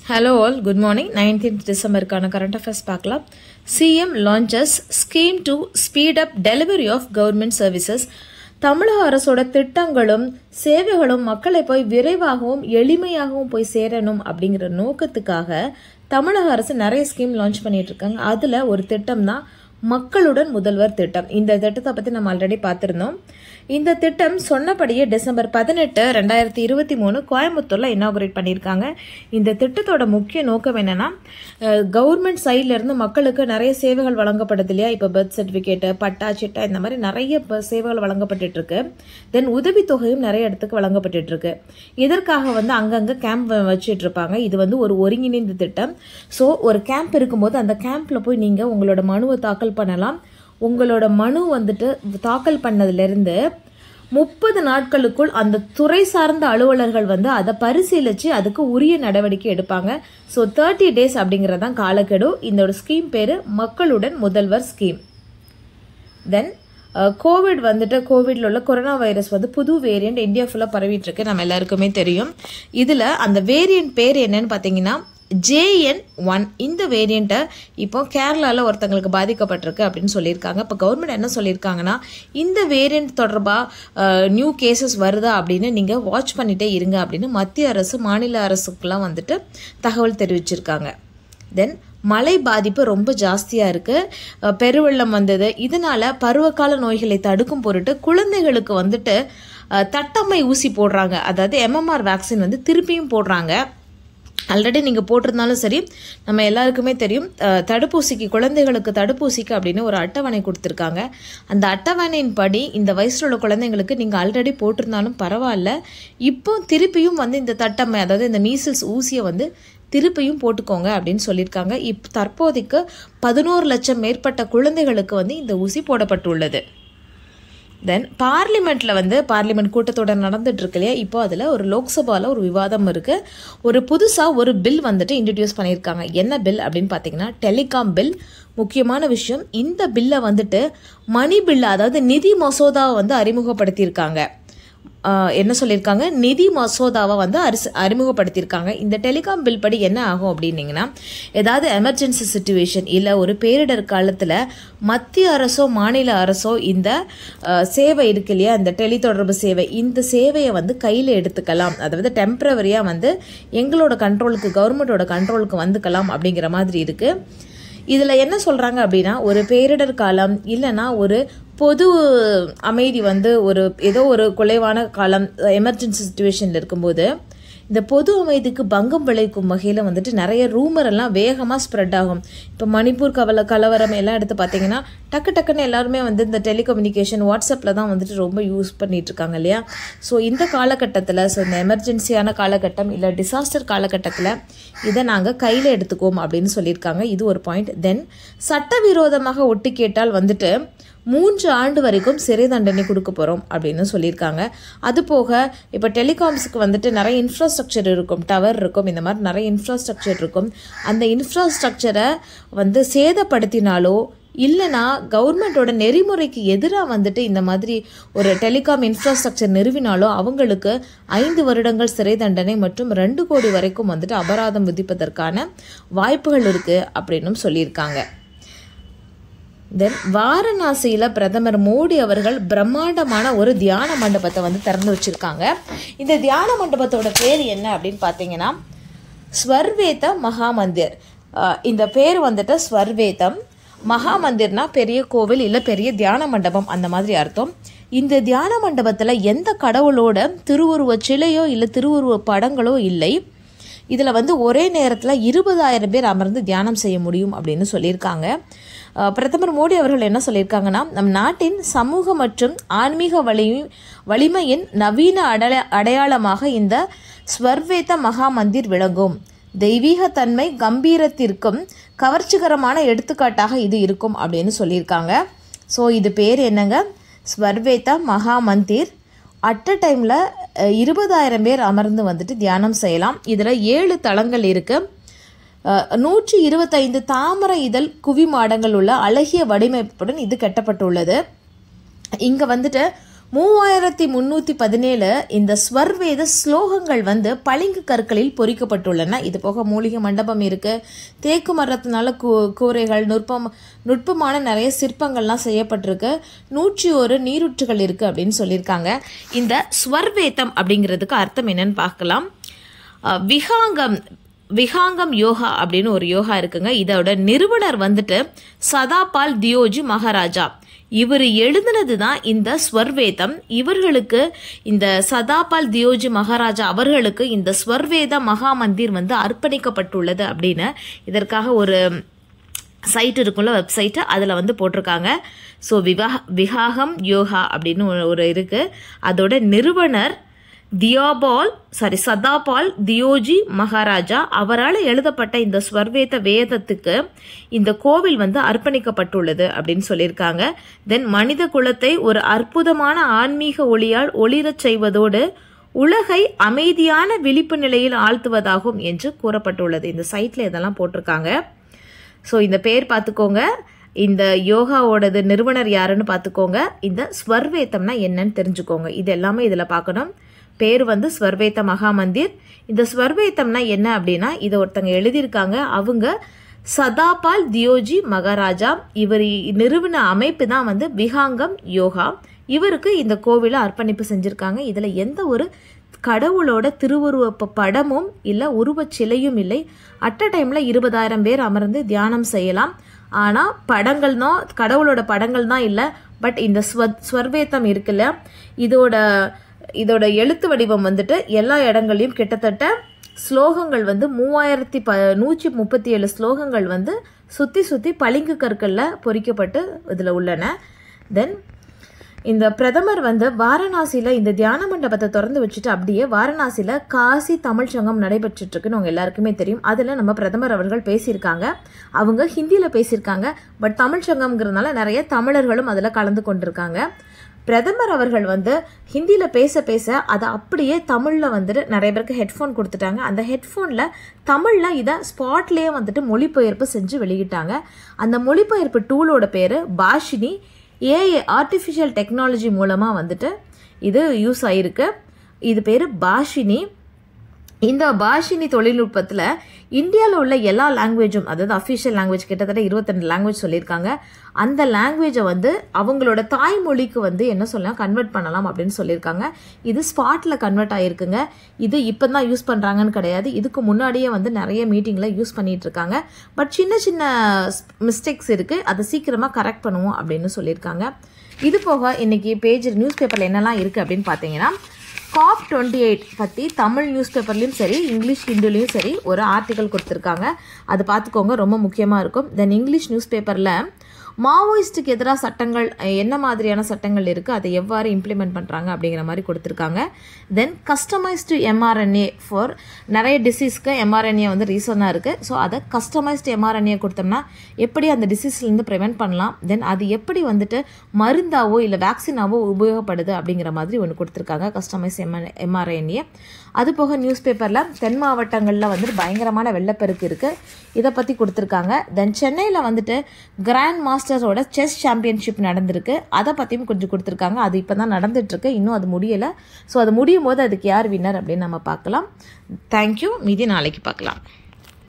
Hello all, good morning. 19th December current affairs பார்க்கலாம். CM launches scheme to speed up delivery of government services. தமிழக அரசோட திட்டங்களும் சேவைகளும் மக்களை போய் விரைவாகவும் எளிமையாகவும் போய் சேரணும் அப்படிங்கிற நோக்கத்துக்காக தமிழக அரசு நிறைய ஸ்கீம் லான்ச் பண்ணிட்டு இருக்காங்க. அதுல ஒரு திட்டம் தான் மக்களுடன் முதல்வர் திட்டம். இந்த திட்டத்தை பத்தி நம்ம ஆல்ரெடி பார்த்திருந்தோம். இந்த திட்டம் சொன்னபடியே டிசம்பர் 18, 2023 கோயம்புத்தூர்ல இனாகுரேட் பண்ணியிருக்காங்க. இந்த திட்டத்தோட முக்கிய நோக்கம் என்னன்னா, கவர்மெண்ட் சைட்ல இருந்து மக்களுக்கு நிறைய சேவைகள் வழங்கப்படுது இல்லையா. இப்போ பர்த் சர்டிபிகேட், பட்டா, சிட்டா இந்த மாதிரி நிறைய சேவைகள் வழங்கப்பட்டு இருக்கு. தென் உதவித்தொகையும் நிறைய இடத்துக்கு வழங்கப்பட்டு இருக்கு. இதற்காக அங்கங்க கேம்ப் வச்சுட்டு இருப்பாங்க. இது ஒரு ஒருங்கிணைந்த திட்டம். ஸோ ஒரு கேம்ப் இருக்கும்போது அந்த கேம்ப்ல போய் நீங்க உங்களோட மனுவை தாக்கல் பண்ணலாம். உங்களோட மனு தாக்கல் பண்ணதுலேருந்து 30 நாட்களுக்குள் அந்த துறை சார்ந்த அலுவலர்கள் அதை பரிசீலிச்சு அதுக்கு உரிய நடவடிக்கை எடுப்பாங்க. ஸோ 30 days அப்படிங்கிறதான் காலக்கெடு. இந்த ஸ்கீம் பேரு மக்களுடன் முதல்வர் ஸ்கீம். தென் கோவிட்ல உள்ள கொரோனா வைரஸ் புது வேரியன்ட் இந்தியா ஃபுல்லாக பரவிட்டு இருக்கு, நம்ம எல்லாருக்குமே தெரியும். இதுல அந்த வேரியன்ட் பேர் என்னன்னு பார்த்தீங்கன்னா JN1. இந்த வேரியண்ட்டை இப்போ கேரளாவில் ஒருத்தங்களுக்கு பாதிக்கப்பட்டிருக்கு அப்படின்னு சொல்லியிருக்காங்க. இப்போ கவர்மெண்ட் என்ன சொல்லியிருக்காங்கன்னா, இந்த வேரியண்ட் தொடர்பாக நியூ கேசஸ் வருதா அப்படின்னு நீங்கள் வாட்ச் பண்ணிட்டே இருங்க அப்படின்னு மத்திய அரசு மாநில அரசுக்கெல்லாம் தகவல் தெரிவிச்சிருக்காங்க. தென் மழை பாதிப்பு ரொம்ப ஜாஸ்தியாக இருக்குது, பெருவெள்ளம் வந்தது. இதனால பருவகால நோய்களை தடுக்கும் பொருட்டு குழந்தைகளுக்கு தட்டம்மை ஊசி போடுறாங்க. அதாவது MMR வேக்சின் திருப்பியும் போடுறாங்க. ஆல்ரெடி நீங்கள் போட்டிருந்தாலும் சரி, நம்ம எல்லாருக்குமே தெரியும், குழந்தைகளுக்கு தடுப்பூசிக்கு அப்படின்னு ஒரு அட்டவணை கொடுத்துருக்காங்க. அந்த அட்டவணையின் படி இந்த வயசில் உள்ள குழந்தைங்களுக்கு நீங்கள் ஆல்ரெடி போட்டிருந்தாலும் பரவாயில்ல, இப்போ திருப்பியும் இந்த தட்டம்மை, அதாவது இந்த மீசில்ஸ் ஊசியை திருப்பியும் போட்டுக்கோங்க அப்படின்னு சொல்லியிருக்காங்க. தற்போதைக்கு 11 லட்சம் மேற்பட்ட குழந்தைகளுக்கு இந்த ஊசி போடப்பட்டுள்ளது. தென் பார்லிமெண்ட் கூட்டத்தொடர் நடந்துட்டு இருக்கு இல்லையா. இப்போ அதில் ஒரு லோக்சபாவில் ஒரு விவாதம் இருக்கு. புதுசாக ஒரு பில் இன்ட்ரடியூஸ் பண்ணியிருக்காங்க. என்ன பில் அப்படின்னு பார்த்தீங்கன்னா, டெலிகாம் பில். முக்கியமான விஷயம், இந்த பில்லை மணி பில், அதாவது நிதி மசோதாவை அறிமுகப்படுத்தியிருக்காங்க. என்ன சொல்லியிருக்காங்க, நிதி மசோதாவை அறிமுகப்படுத்தியிருக்காங்க. இந்த டெலிகாம் பில் படி என்ன ஆகும் அப்படின்னீங்கன்னா, ஏதாவது எமர்ஜென்சி சிச்சுவேஷன் இல்லை ஒரு பேரிடர் காலத்தில் மத்திய அரசோ மாநில அரசோ இந்த சேவை இருக்கு இல்லையா, இந்த டெலிதொடர்பு சேவை, இந்த சேவையை கையில் எடுத்துக்கலாம். அதாவது டெம்பரவரியாக எங்களோட கண்ட்ரோலுக்கு, கவர்மெண்டோட கண்ட்ரோலுக்கு வந்துக்கலாம் அப்படிங்கிற மாதிரி இருக்கு. இதில் என்ன சொல்கிறாங்க அப்படின்னா, ஒரு பேரிடர் காலம் இல்லைன்னா ஒரு பொது அமைதி ஏதோ ஒரு குறைவான காலம், எமர்ஜென்சி சுச்சுவேஷனில் இருக்கும்போது இந்த பொது அமைதிக்கு பங்கம் விளைவிக்கும் வகையில் நிறைய ரூமர் எல்லாம் வேகமாக ஸ்ப்ரெட் ஆகும். இப்போ மணிப்பூர் கலவரம் எல்லாம் எடுத்து பார்த்தீங்கன்னா, டக்குன்னு எல்லாருமே இந்த டெலிகம்யூனிகேஷன் வாட்ஸ்அப்பில் தான் ரொம்ப யூஸ் பண்ணிட்டு இருக்காங்க இல்லையா. ஸோ இந்த காலகட்டத்தில், இந்த எமர்ஜென்சியான காலகட்டம் இல்லை டிசாஸ்டர் காலகட்டத்தில் இதை நாங்கள் கையில் எடுத்துக்கோம் அப்படின்னு சொல்லியிருக்காங்க. இது ஒரு பாயிண்ட். தென் சட்டவிரோதமாக ஒட்டு கேட்டால் 3 ஆண்டு வரைக்கும் சிறை தண்டனை கொடுக்க போகிறோம் அப்படின்னு சொல்லியிருக்காங்க. அது போக இப்போ டெலிகாம்ஸுக்கு நிறைய இன்ஃப்ராஸ்ட்ரக்சர் இருக்கும், டவர் இருக்கும், இந்த மாதிரி நிறைய இன்ஃப்ராஸ்ட்ரக்சர் இருக்கும். அந்த இன்ஃப்ராஸ்ட்ரக்சரை சேதப்படுத்தினாலோ இல்லைனா கவர்மெண்டோட நெறிமுறைக்கு எதிராக இந்த மாதிரி ஒரு டெலிகாம் இன்ஃப்ராஸ்ட்ரக்சர் நிறுவினாலோ அவங்களுக்கு 5 வருடங்கள் சிறை தண்டனை மற்றும் 2 கோடி வரைக்கும் அபராதம் விதிப்பதற்கான வாய்ப்புகள் இருக்குது அப்படின்னும் சொல்லியிருக்காங்க. தென் வாரணாசியில் பிரதமர் மோடி அவர்கள் பிரம்மாண்டமான ஒரு தியான மண்டபத்தை திறந்து வச்சிருக்காங்க. இந்த தியான மண்டபத்தோட பேர் என்ன அப்படின்னு பார்த்தீங்கன்னா, ஸ்வர்வேத மகாமந்திர். இந்த பேர் ஸ்வர்வேதம். மகாமந்திர்னா பெரிய கோவில் இல்லை பெரிய தியான மண்டபம் அந்த மாதிரி அர்த்தம். இந்த தியான மண்டபத்தில் எந்த கடவுளோட திருவுருவ சிலையோ இல்லை திருவுருவ படங்களோ இல்லை. இதில் ஒரே நேரத்தில் 20,000 பேர் அமர்ந்து தியானம் செய்ய முடியும் அப்படின்னு சொல்லியிருக்காங்க. பிரதமர் மோடி அவர்கள் என்ன சொல்லியிருக்காங்கன்னா, நம் நாட்டின் சமூக மற்றும் ஆன்மீக வலிமையின் நவீன அடையாளமாக இந்த ஸ்வர்வேத மகா மந்திர் விளங்கும். தெய்வீக தன்மை கம்பீரத்திற்கும் கவர்ச்சிகரமான எடுத்துக்காட்டாக இது இருக்கும் அப்படின்னு சொல்லியிருக்காங்க. ஸோ இது பேர் என்னங்க, ஸ்வர்வேத மகா மந்திர். அட் அ டைமில் 20,000 பேர் அமர்ந்து தியானம் செய்யலாம். இதில் 7 தளங்கள் இருக்குது. 125 தாமரை இதழ் குவி மாடங்கள் உள்ள அழகிய வடிவமைப்புடன் இது கட்டப்பட்டுள்ளது. இங்கே 3317 இந்த ஸ்வர்வேத ஸ்லோகங்கள் வந்து பளிங்கு கற்களில் பொறிக்கப்பட்டுள்ளன. இது போக மூலிகை மண்டபம் இருக்கு, தேக்கு மரத்தினால கூரைகள், நுட்பமான நிறைய சிற்பங்கள்லாம் செய்யப்பட்டிருக்கு, 101 நீரூற்றுகள் இருக்கு அப்படின்னு சொல்லியிருக்காங்க. இந்த ஸ்வர்வேதம் அப்படிங்கிறதுக்கு அர்த்தம் என்னன்னு பார்க்கலாம். விஹாங்கம் யோகா அப்படின்னு ஒரு யோகா இருக்குங்க. இதோட நிறுவனர் வந்துட்டு சதாபால் தியோஜி மகாராஜா. இவர் எழுதினது தான் இந்த ஸ்வர்வேதம். இவர்களுக்கு இந்த சதாபால் தியோஜி மகாராஜா அவர்களுக்கு இந்த ஸ்வர்வேத மகா மந்திர் வந்து அர்ப்பணிக்கப்பட்டுள்ளது அப்படின்னு இதற்காக ஒரு சைட் இருக்குல்ல, வெப்சைட்டு, அதில் வந்து போட்டிருக்காங்க. ஸோ விஹாகம் யோகா அப்படின்னு ஒரு இருக்குது. அதோட நிறுவனர் சதாபால் தியோஜி மகாராஜா அவரால் எழுதப்பட்ட இந்த ஸ்வர்வேத வேதத்துக்கு இந்த கோவில் வந்து அர்ப்பணிக்கப்பட்டுள்ளது அப்படின்னு சொல்லியிருக்காங்க. தென் மனித குலத்தை ஒரு அற்புதமான ஆன்மீக ஒளியால் ஒளிரச் செய்வதோடு உலகை அமைதியான விழிப்பு நிலையில் ஆழ்த்துவதாகும் என்று கூறப்பட்டுள்ளது. இந்த சைட்ல இதெல்லாம் போட்டிருக்காங்க. ஸோ இந்த பேர் பார்த்துக்கோங்க. இந்த யோகாவோடது நிறுவனர் யாருன்னு பார்த்துக்கோங்க. இந்த ஸ்வர்வேதம்னா என்னன்னு தெரிஞ்சுக்கோங்க. இது எல்லாமே இதில் பார்க்கணும். பேர் வந்து ஸ்வர்வேத மகா மந்திர். இந்த ஸ்வர்வேதம்னா என்ன அப்படின்னா, இதை ஒருத்தங்க எழுதியிருக்காங்க. அவங்க சதாபால் தியோஜி மகாராஜா. இவர் நிறுவன அமைப்பு தான் வந்து விஹாங்கம் யோகா. இவருக்கு இந்த கோவிலை அர்ப்பணிப்பு செஞ்சிருக்காங்க. இதில் எந்த ஒரு கடவுளோட திருவுருவ படமும் இல்லை, உருவச் சிலையும் இல்லை. அட் அ டைமில் 20,000 பேர் அமர்ந்து தியானம் செய்யலாம். ஆனால் படங்கள் தான், கடவுளோட படங்கள் தான் இல்லை. பட் இந்த ஸ்வர்வேதம் இருக்குல்ல, இதோட எழுத்து வடிவம் வந்துட்டு எல்லா இடங்களையும் கிட்டத்தட்ட ஸ்லோகங்கள் வந்து 3137 ஸ்லோகங்கள் வந்து சுற்றி பளிங்கு கற்களில் பொறிக்கப்பட்டு இதில் உள்ளன. தென் இந்த பிரதமர் வந்து வாரணாசியில் இந்த தியான மண்டபத்தை திறந்து வச்சுட்டு அப்படியே வாரணாசியில் காசி தமிழ் சங்கம் நடைபெற்றுட்டு இருக்குன்னு அவங்க எல்லாருக்குமே தெரியும். அதில் நம்ம பிரதமர் அவர்கள் பேசியிருக்காங்க. அவங்க ஹிந்தியில் பேசியிருக்காங்க. பட் தமிழ் சங்கம்ங்கிறதுனால நிறைய தமிழர்களும் அதில் கலந்து கொண்டிருக்காங்க. பிரதமர் அவர்கள் வந்து ஹிந்தியில் பேச அதை அப்படியே தமிழில் வந்துட்டு நிறைய பேருக்கு ஹெட்ஃபோன் கொடுத்துட்டாங்க. அந்த ஹெட்ஃபோனில் தமிழில் இதை ஸ்பாட்லேயே வந்துட்டு மொழிபெயர்ப்பு செஞ்சு வெளியிட்டாங்க. அந்த மொழிபெயர்ப்பு டூலோட பேர் பாஷினி. ஏஐ ஆர்டிஃபிஷியல் டெக்னாலஜி மூலமாக வந்துட்டு இது யூஸ் ஆகிருக்கு. இது பேர் பாஷினி. இந்த பாஷினி தொழில்நுட்பத்தில் இந்தியாவில் உள்ள எல்லா லாங்குவேஜும், அதாவது அஃபிஷியல் லாங்குவேஜ் கிட்டத்தட்ட 22 லாங்குவேஜ் சொல்லியிருக்காங்க. அந்த லாங்குவேஜை வந்து அவங்களோட தாய்மொழிக்கு வந்து என்ன சொல்லலாம், கன்வெர்ட் பண்ணலாம் அப்படின்னு சொல்லியிருக்காங்க. இது ஸ்பாட்டில் கன்வெர்ட் ஆகிருக்குங்க. இது இப்போ தான் யூஸ் பண்ணுறாங்கன்னு கிடையாது. இதுக்கு முன்னாடியே வந்து நிறைய மீட்டிங்கில் யூஸ் பண்ணிகிட்டு இருக்காங்க. பட் சின்ன சின்ன மிஸ்டேக்ஸ் இருக்குது, அதை சீக்கிரமாக கரெக்ட் பண்ணுவோம் அப்படின்னு சொல்லியிருக்காங்க. இது போக இன்றைக்கி நியூஸ் பேப்பரில் என்னெல்லாம் இருக்குது அப்படின்னு பார்த்தீங்கன்னா, COP28 பற்றி தமிழ் நியூஸ் பேப்பர்லேயும் சரி, இங்கிலீஷ் ஹிந்திலையும் சரி ஒரு ஆர்டிக்கல் கொடுத்துருக்காங்க. அது பார்த்துக்கோங்க, ரொம்ப முக்கியமாக இருக்கும். தென் இங்கிலீஷ் நியூஸ் பேப்பரில் மாவோயிஸ்ட்டுக்கு எதிராக சட்டங்கள், என்ன மாதிரியான சட்டங்கள் இருக்குது, அதை எவ்வாறு இம்ப்ளிமெண்ட் பண்ணுறாங்க அப்படிங்கிற மாதிரி கொடுத்துருக்காங்க. தென் கஸ்டமைஸ்டு எம்ஆர்என்ஏ ஃபார் நிறைய டிசீஸ்க்கு எம்ஆர்என்ஏ வந்து ரீசனாக இருக்குது. ஸோ அதை கஸ்டமைஸ்டு எம்ஆர்என்ஏ கொடுத்தோம்னா எப்படி அந்த டிசீஸ்லேருந்து ப்ரிவென்ட் பண்ணலாம், தென் அது எப்படி வந்துட்டு மருந்தாவோ இல்லை வேக்சினாவோ உபயோகப்படுது அப்படிங்கிற மாதிரி ஒன்று கொடுத்துருக்காங்க, கஸ்டமைஸ் எம்ஆர்என்ஏ. அது போக நியூஸ் பேப்பரில் தென் மாவட்டங்களில் வந்துட்டு பயங்கரமான வெள்ளப்பெருக்கு இருக்குது, இதை பற்றி கொடுத்துருக்காங்க. தென் சென்னையில் வந்துட்டு கிராண்ட் மாஸ்டர்ஸோட செஸ் சாம்பியன்ஷிப் நடந்திருக்கு, அதை பற்றியும் கொஞ்சம் கொடுத்துருக்காங்க. அது இப்போ தான் நடந்துகிட்ருக்கு, இன்னும் அது முடியலை. ஸோ அது முடியும் போது அதுக்கு யார் வின்னர் அப்படின்னு நம்ம பார்க்கலாம். தேங்க்யூ. மீதி நாளைக்கு பார்க்கலாம்.